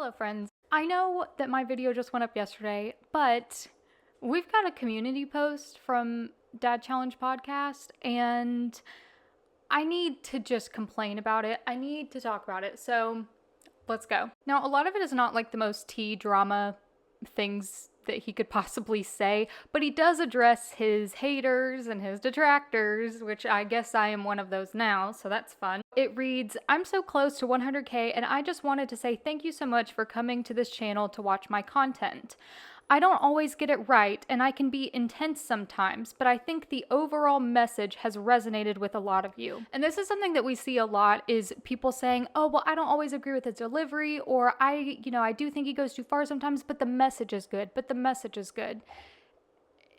Hello friends. I know that my video just went up yesterday, but we've got a community post from Dad Challenge Podcast and I need to just complain about it. I need to talk about it. So let's go. Now, a lot of it is not like the most tea drama things that he could possibly say, but he does address his haters and his detractors, which I guess I am one of those now, so that's fun. It reads, I'm so close to 100K and I just wanted to say thank you so much for coming to this channel to watch my content. I don't always get it right and I can be intense sometimes, but I think the overall message has resonated with a lot of you. And this is something that we see a lot is people saying, oh, well, I don't always agree with his delivery, or I do think he goes too far sometimes, but the message is good,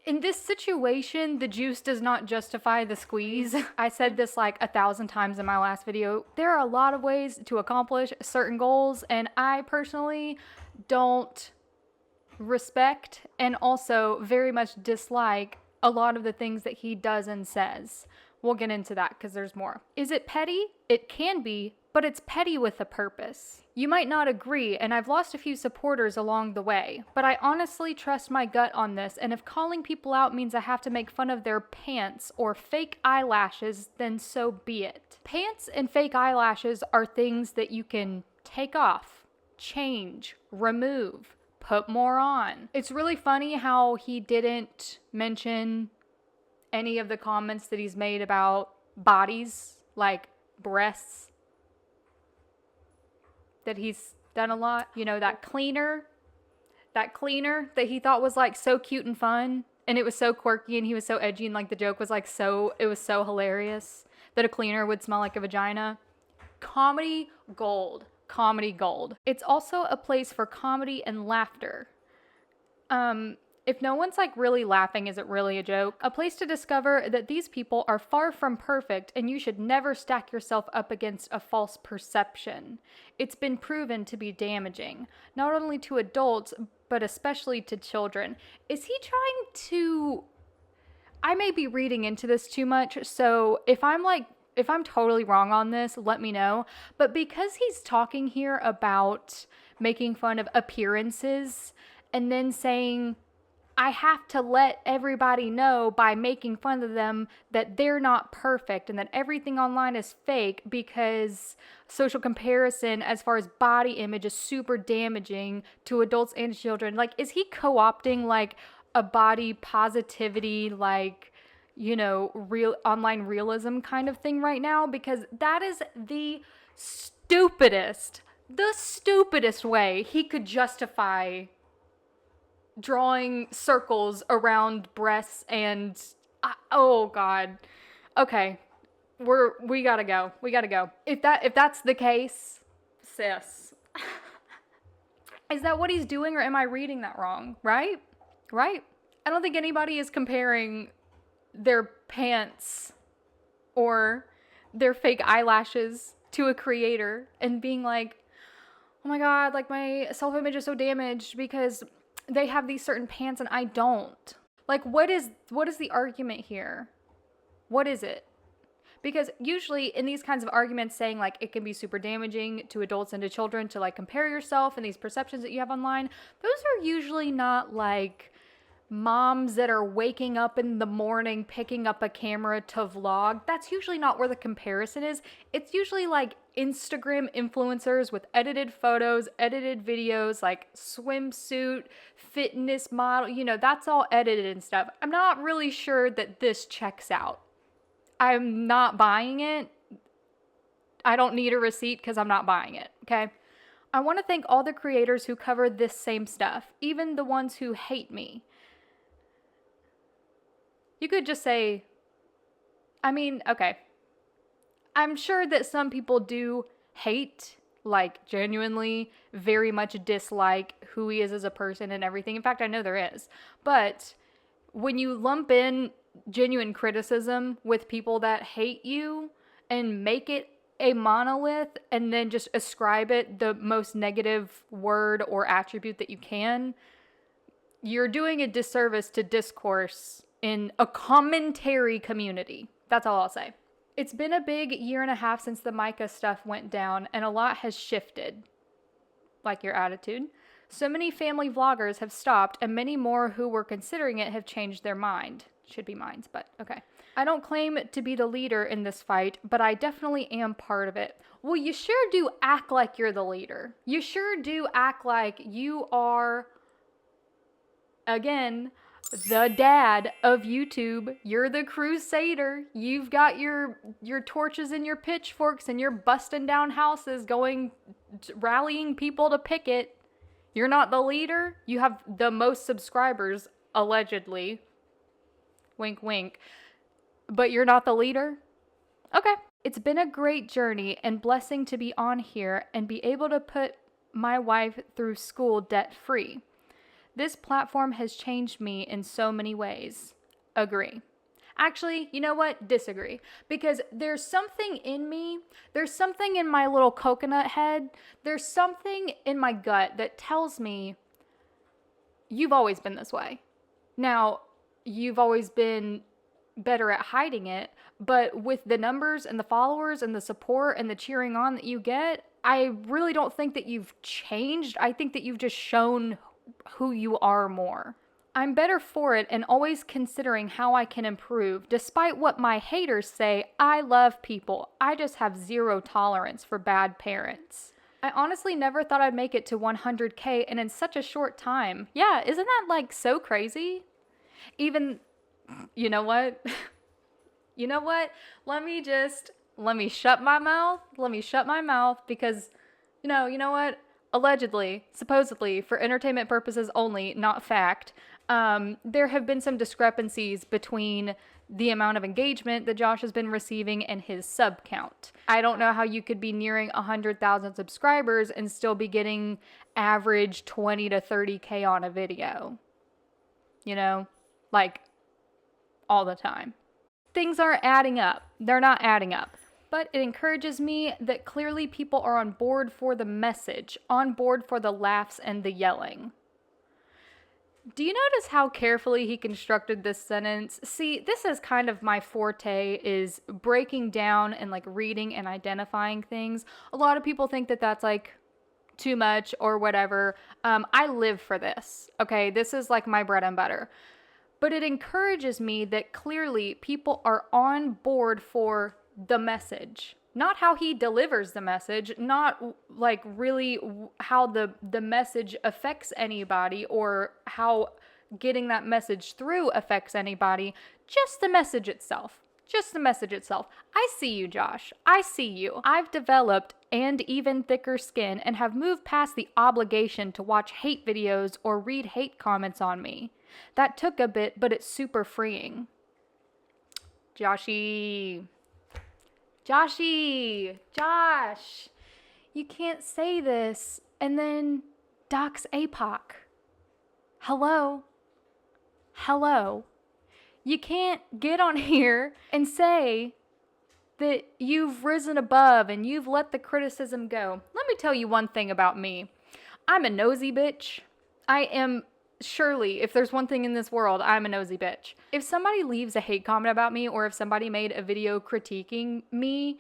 In this situation, the juice does not justify the squeeze. I said this like 1,000 times in my last video. There are a lot of ways to accomplish certain goals, and I personally don't respect and also very much dislike a lot of the things that he does and says. We'll get into that because there's more. Is it petty? It can be, but it's petty with a purpose. You might not agree, and I've lost a few supporters along the way, but I honestly trust my gut on this, and if calling people out means I have to make fun of their pants or fake eyelashes, then so be it. Pants and fake eyelashes are things that you can take off, change, remove, put more on. It's really funny how he didn't mention any of the comments that he's made about bodies, like breasts, that he's done a lot. You know, that cleaner that he thought was like so cute and fun, and it was so quirky and he was so edgy, and like the joke was like it was so hilarious that a cleaner would smell like a vagina. Comedy gold. Comedy gold. It's also a place for comedy and laughter. If no one's like really laughing, is it really a joke? A place to discover that these people are far from perfect and you should never stack yourself up against a false perception. It's been proven to be damaging, not only to adults, but especially to children. Is he trying to... I may be reading into this too much, so if I'm totally wrong on this, let me know. But because he's talking here about making fun of appearances and then saying, I have to let everybody know by making fun of them that they're not perfect and that everything online is fake because social comparison as far as body image is super damaging to adults and children. Like, is he co-opting like a body positivity, like, you know, real online realism kind of thing right now? Because that is the stupidest way he could justify drawing circles around breasts and oh god. Okay, we gotta go. If that's the case, sis, is that what he's doing, or am I reading that wrong? Right? I don't think anybody is comparing their pants or their fake eyelashes to a creator and being like, oh my god, like my self-image is so damaged because they have these certain pants and I don't. Like, what is the argument here? What is it? Because usually in these kinds of arguments, saying like it can be super damaging to adults and to children to like compare yourself and these perceptions that you have online, those are usually not like moms that are waking up in the morning picking up a camera to vlog. That's usually not where the comparison is. It's usually like Instagram influencers with edited photos, edited videos, like swimsuit, fitness model, you know, that's all edited and stuff. I'm not really sure that this checks out. I'm not buying it. I don't need a receipt because I'm not buying it, okay? I want to thank all the creators who cover this same stuff, even the ones who hate me. You could just say, I mean, okay. I'm sure that some people do hate, like genuinely, very much dislike who he is as a person and everything. In fact, I know there is. But when you lump in genuine criticism with people that hate you and make it a monolith and then just ascribe it the most negative word or attribute that you can, you're doing a disservice to discourse in a commentary community. That's all I'll say. It's been a big 1.5 years since the Micah stuff went down, and a lot has shifted. like your attitude. So many family vloggers have stopped, and many more who were considering it have changed their mind. Should be minds, but okay. I don't claim to be the leader in this fight, but I definitely am part of it. Well, you sure do act like you're the leader. You sure do act like you are, again, the dad of YouTube. You're the crusader. You've got your torches and your pitchforks, and you're busting down houses, rallying people to picket. You're not the leader. You have the most subscribers, allegedly. Wink, wink. But you're not the leader? Okay. It's been a great journey and blessing to be on here and be able to put my wife through school debt-free. This platform has changed me in so many ways. Agree. Actually, you know what? Disagree. Because there's something in me, there's something in my little coconut head, there's something in my gut that tells me you've always been this way. Now, you've always been better at hiding it, but with the numbers and the followers and the support and the cheering on that you get, I really don't think that you've changed. I think that you've just shown who you are more. I'm better for it and always considering how I can improve. Despite what my haters say, I love people. I just have zero tolerance for bad parents. I honestly never thought I'd make it to 100K and in such a short time. Yeah, isn't that like so crazy? Even, you know what? You know what? Let me shut my mouth because, you know what? Allegedly, supposedly, for entertainment purposes only, not fact, there have been some discrepancies between the amount of engagement that Josh has been receiving and his sub count. I don't know how you could be nearing 100,000 subscribers and still be getting average 20 to 30K on a video. You know, like all the time. Things aren't adding up. They're not adding up. But it encourages me that clearly people are on board for the message, on board for the laughs and the yelling. Do you notice how carefully he constructed this sentence? See, this is kind of my forte, is breaking down and like reading and identifying things. A lot of people think that that's like too much or whatever. I live for this, okay? This is like my bread and butter. But it encourages me that clearly people are on board for the message, not how he delivers the message, not like really how the message affects anybody or how getting that message through affects anybody, just the message itself. Just the message itself. I see you, Josh. I see you. I've developed and even thicker skin and have moved past the obligation to watch hate videos or read hate comments on me. That took a bit, but it's super freeing. Josh, Josh, you can't say this and then dox APOC. Hello. You can't get on here and say that you've risen above and you've let the criticism go. Let me tell you one thing about me. I'm a nosy bitch. I am, surely, if there's one thing in this world, I'm a nosy bitch. If somebody leaves a hate comment about me or if somebody made a video critiquing me,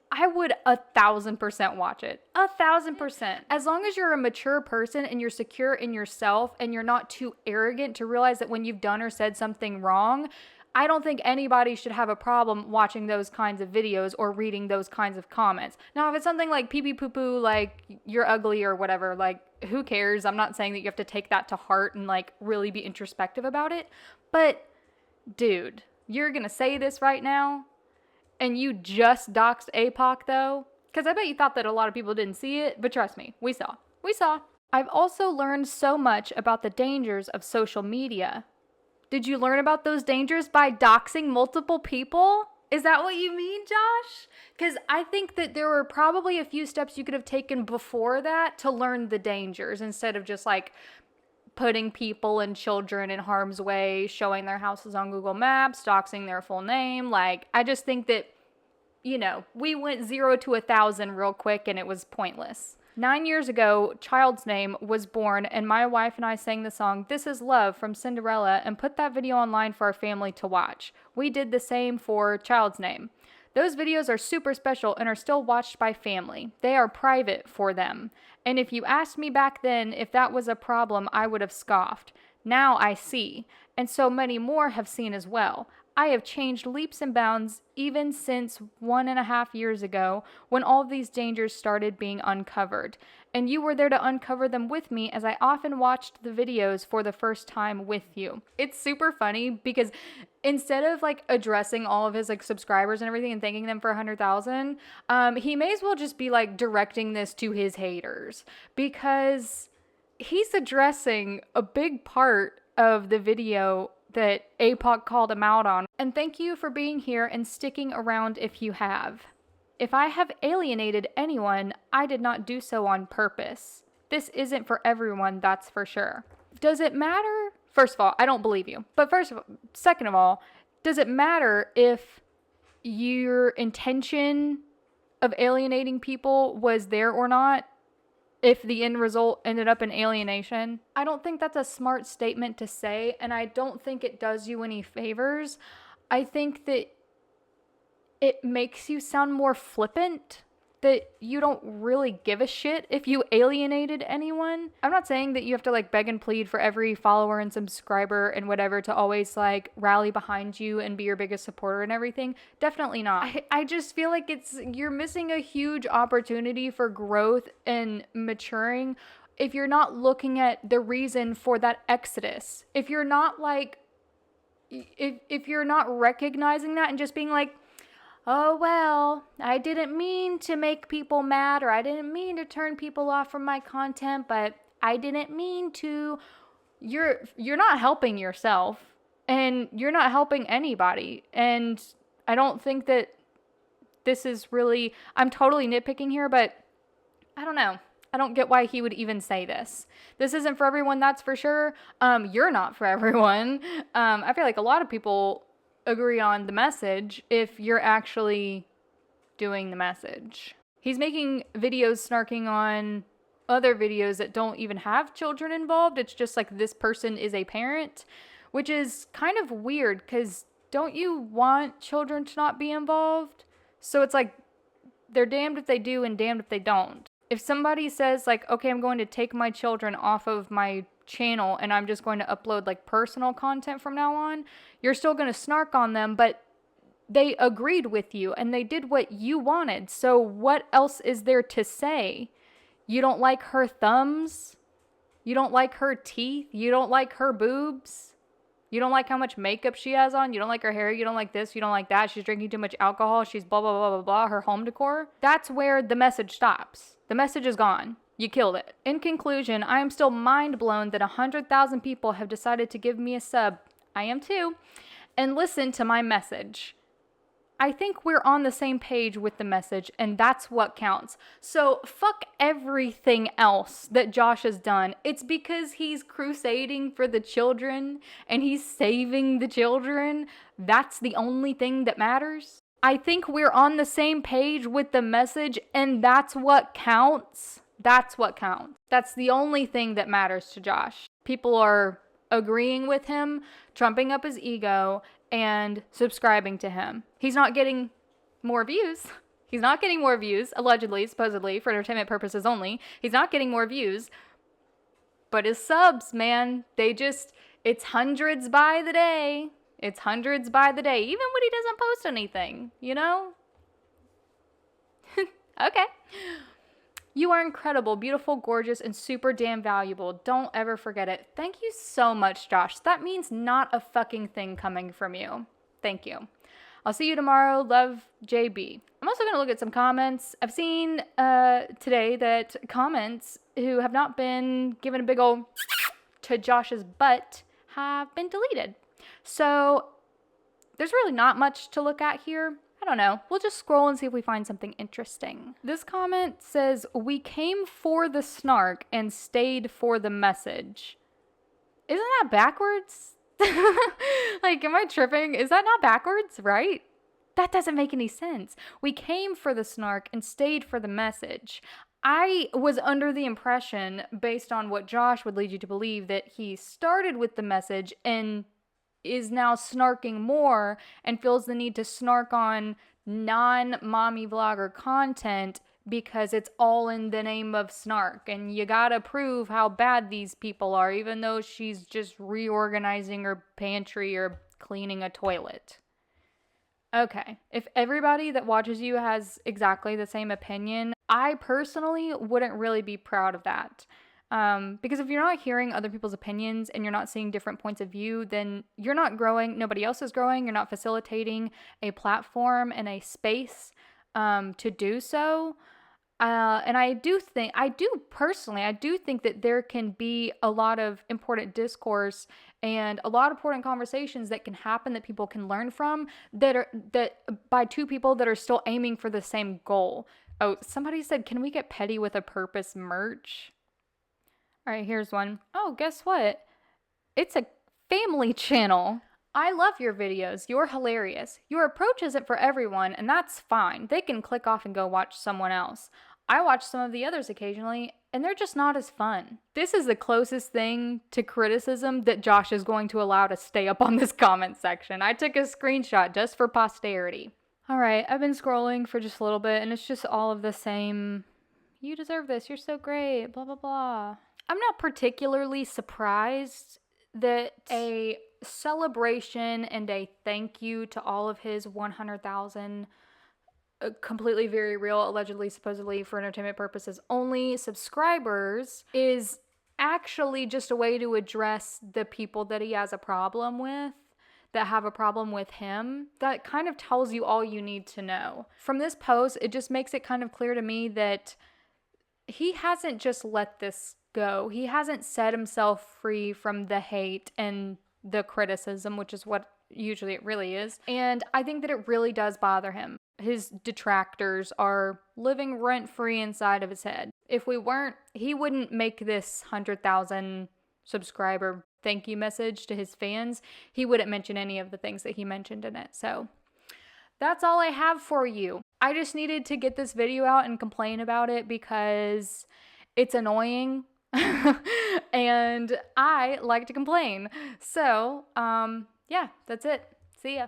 I would 1,000% watch it. 1,000%. As long as you're a mature person and you're secure in yourself and you're not too arrogant to realize that when you've done or said something wrong, I don't think anybody should have a problem watching those kinds of videos or reading those kinds of comments. Now, if it's something like pee pee poo poo, like you're ugly or whatever, like who cares? I'm not saying that you have to take that to heart and like really be introspective about it. But dude, you're gonna say this right now and you just doxed APOC though? Because I bet you thought that a lot of people didn't see it, but trust me, we saw. I've also learned so much about the dangers of social media. Did you learn about those dangers by doxing multiple people? Is that what you mean, Josh? Because I think that there were probably a few steps you could have taken before that to learn the dangers instead of just like putting people and children in harm's way, showing their houses on Google Maps, doxing their full name. Like, I just think that, you know, we went 0 to 1,000 real quick and it was pointless. 9 years ago, Child's Name was born, and my wife and I sang the song This Is Love from Cinderella and put that video online for our family to watch. We did the same for Child's Name. Those videos are super special and are still watched by family. They are private for them. And if you asked me back then if that was a problem, I would have scoffed. Now I see. And so many more have seen as well. I have changed leaps and bounds even since 1.5 years ago when all of these dangers started being uncovered. And you were there to uncover them with me as I often watched the videos for the first time with you. It's super funny because instead of like addressing all of his like subscribers and everything and thanking them for 100,000, he may as well just be like directing this to his haters because he's addressing a big part of the video that APOC called him out on. And thank you for being here and sticking around if you have. If I have alienated anyone, I did not do so on purpose. This isn't for everyone, that's for sure. Does it matter? First of all, I don't believe you. But second of all, does it matter if your intention of alienating people was there or not? If the end result ended up in alienation? I don't think that's a smart statement to say, and I don't think it does you any favors. I think that it makes you sound more flippant, that you don't really give a shit if you alienated anyone. I'm not saying that you have to like beg and plead for every follower and subscriber and whatever to always like rally behind you and be your biggest supporter and everything. Definitely not. I just feel like you're missing a huge opportunity for growth and maturing if you're not looking at the reason for that exodus. If you're not like, if you're not recognizing that and just being like, oh, well, I didn't mean to make people mad, or I didn't mean to turn people off from my content, but I didn't mean to. You're not helping yourself, and you're not helping anybody. And I don't think that this is really, I'm totally nitpicking here, but I don't know. I don't get why he would even say this. This isn't for everyone, that's for sure. You're not for everyone. I feel like a lot of people agree on the message if you're actually doing the message. He's making videos snarking on other videos that don't even have children involved. It's just like this person is a parent, which is kind of weird because don't you want children to not be involved? So it's like they're damned if they do and damned if they don't. If somebody says like, okay, I'm going to take my children off of my channel and I'm just going to upload like personal content from now on, you're still going to snark on them, but they agreed with you and they did what you wanted. So what else is there to say? You don't like her thumbs? You don't like her teeth? You don't like her boobs? You don't like how much makeup she has on? You don't like her hair? You don't like this? You don't like that? She's drinking too much alcohol? She's blah, blah, blah, blah, blah. Her home decor? That's where the message stops. The message is gone. You killed it. In conclusion, I am still mind blown that 100,000 people have decided to give me a sub. I am too. And listen to my message. I think we're on the same page with the message, and that's what counts. So fuck everything else that Josh has done. It's because he's crusading for the children and he's saving the children. That's the only thing that matters. I think we're on the same page with the message, and that's what counts. That's what counts. That's the only thing that matters to Josh. People are agreeing with him, trumping up his ego, and subscribing to him. He's not getting more views. He's not getting more views, allegedly, supposedly, for entertainment purposes only. He's not getting more views. But his subs, man, it's hundreds by the day. It's hundreds by the day, even when he doesn't post anything, you know? Okay. You are incredible, beautiful, gorgeous, and super damn valuable. Don't ever forget it. Thank you so much, Josh. That means not a fucking thing coming from you. Thank you. I'll see you tomorrow. Love, JB. I'm also going to look at some comments. I've seen today that comments who have not been given a big ol' to Josh's butt have been deleted. So there's really not much to look at here. I don't know. We'll just scroll and see if we find something interesting. This comment says, we came for the snark and stayed for the message. Isn't that backwards? Like, am I tripping? Is that not backwards, right? That doesn't make any sense. We came for the snark and stayed for the message. I was under the impression, based on what Josh would lead you to believe, that he started with the message and is now snarking more and feels the need to snark on non-mommy vlogger content because it's all in the name of snark, and you gotta prove how bad these people are, even though she's just reorganizing her pantry or cleaning a toilet. Okay, if everybody that watches you has exactly the same opinion, I personally wouldn't really be proud of that. Because if you're not hearing other people's opinions and you're not seeing different points of view, then you're not growing, nobody else is growing, you're not facilitating a platform and a space to do so. And I do think that there can be a lot of important discourse and a lot of important conversations that can happen that people can learn from that by two people that are still aiming for the same goal. Oh, somebody said, can we get Petty with a Purpose merch? All right, here's one. Oh, guess what? It's a family channel. I love your videos. You're hilarious. Your approach isn't for everyone, and that's fine. They can click off and go watch someone else. I watch some of the others occasionally, and they're just not as fun. This is the closest thing to criticism that Josh is going to allow to stay up on this comment section. I took a screenshot just for posterity. All right, I've been scrolling for just a little bit, and it's just all of the same. You deserve this. You're so great. Blah, blah, blah. I'm not particularly surprised that a celebration and a thank you to all of his 100,000 completely very real, allegedly, supposedly for entertainment purposes only subscribers is actually just a way to address the people that he has a problem with, that have a problem with him. That kind of tells you all you need to know. From this post, it just makes it kind of clear to me that he hasn't just let this go. He hasn't set himself free from the hate and the criticism, which is what usually it really is. And I think that it really does bother him. His detractors are living rent-free inside of his head. If we weren't, he wouldn't make this 100,000 subscriber thank you message to his fans. He wouldn't mention any of the things that he mentioned in it. So that's all I have for you. I just needed to get this video out and complain about it because it's annoying. And I like to complain. So, yeah, that's it. See ya.